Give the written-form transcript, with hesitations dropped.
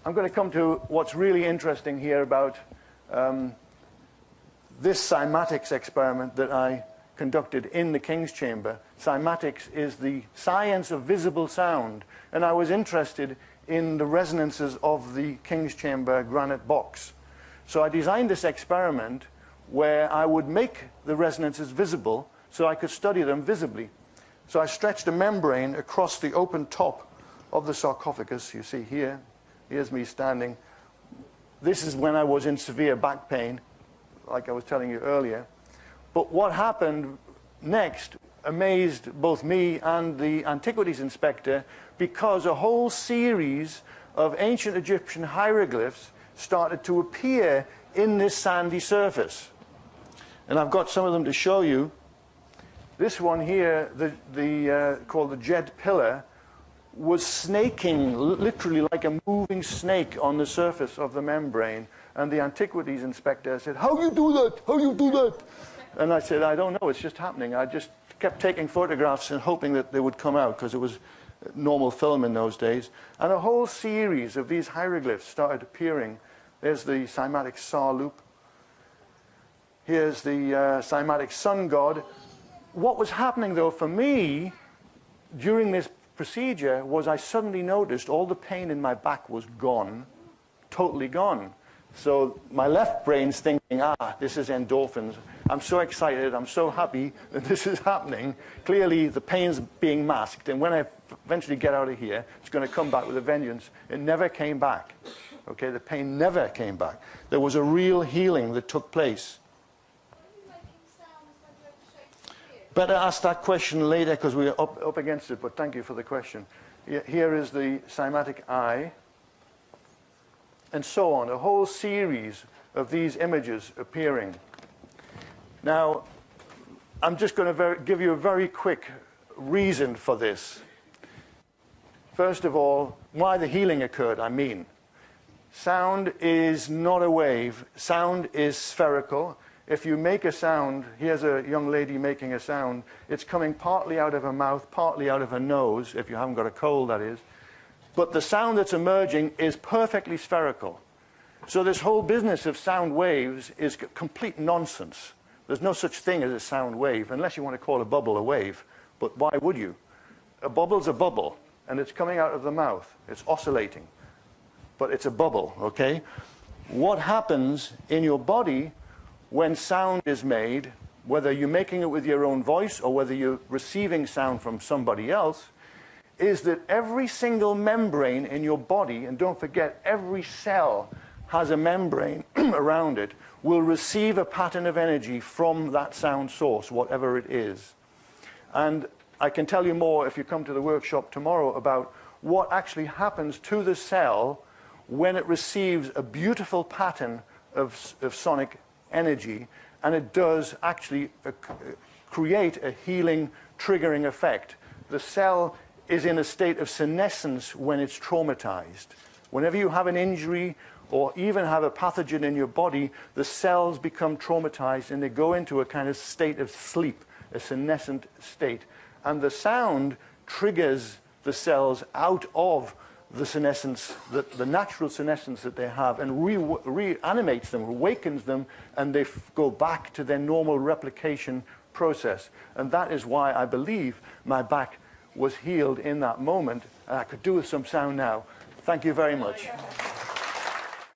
I'm going to come to what's really interesting here about this cymatics experiment that I conducted in the King's Chamber. Cymatics is the science of visible sound, and I was interested in the resonances of the King's Chamber granite box. So I designed this experiment where I would make the resonances visible so I could study them visibly. So I stretched a membrane across the open top of the sarcophagus. You see here, here's me standing. This is when I was in severe back pain, like I was telling you earlier. But what happened next amazed both me and the antiquities inspector, because a whole series of ancient Egyptian hieroglyphs started to appear in this sandy surface. And I've got some of them to show you. This one here, called the Jed pillar, was snaking, literally like a moving snake on the surface of the membrane. And the antiquities inspector said, "How you do that? How you do that?" And I said, "I don't know, it's just happening." I just kept taking photographs and hoping that they would come out, because it was normal film in those days. And a whole series of these hieroglyphs started appearing. There's the cymatic Sar loop. Here's the cymatic sun god. What was happening, though, for me during this procedure was I suddenly noticed all the pain in my back was gone, totally gone. So my left brain's thinking, this is endorphins. I'm so excited, I'm so happy that this is happening. Clearly, the pain's being masked, and when I eventually get out of here, it's going to come back with a vengeance. It never came back. Okay, the pain never came back. There was a real healing that took place. Better ask that question later, because we're up against it, but thank you for the question. Here is the cymatic eye, and so on, a whole series of these images appearing. Now, I'm just going to give you a very quick reason for this. First of all, why the healing occurred, I mean. Sound is not a wave. Sound is spherical. If you make a sound, here's a young lady making a sound, it's coming partly out of her mouth, partly out of her nose, if you haven't got a cold, that is. But the sound that's emerging is perfectly spherical. So this whole business of sound waves is complete nonsense. There's no such thing as a sound wave, unless you want to call a bubble a wave. But why would you? A bubble's a bubble, and it's coming out of the mouth. It's oscillating. But it's a bubble, okay? What happens in your body when sound is made, whether you're making it with your own voice or whether you're receiving sound from somebody else, is that every single membrane in your body, and don't forget, every cell has a membrane around it, will receive a pattern of energy from that sound source, whatever it is. And I can tell you more if you come to the workshop tomorrow about what actually happens to the cell when it receives a beautiful pattern of sonic energy, and it does actually create a healing, triggering effect. The cell is in a state of senescence when it's traumatized. Whenever you have an injury or even have a pathogen in your body, the cells become traumatized and they go into a kind of state of sleep, a senescent state. And the sound triggers the cells out of the senescence, the natural senescence that they have, and reanimates them, awakens them, and they go back to their normal replication process. And that is why I believe my back was healed in that moment. And I could do with some sound now. Thank you very much.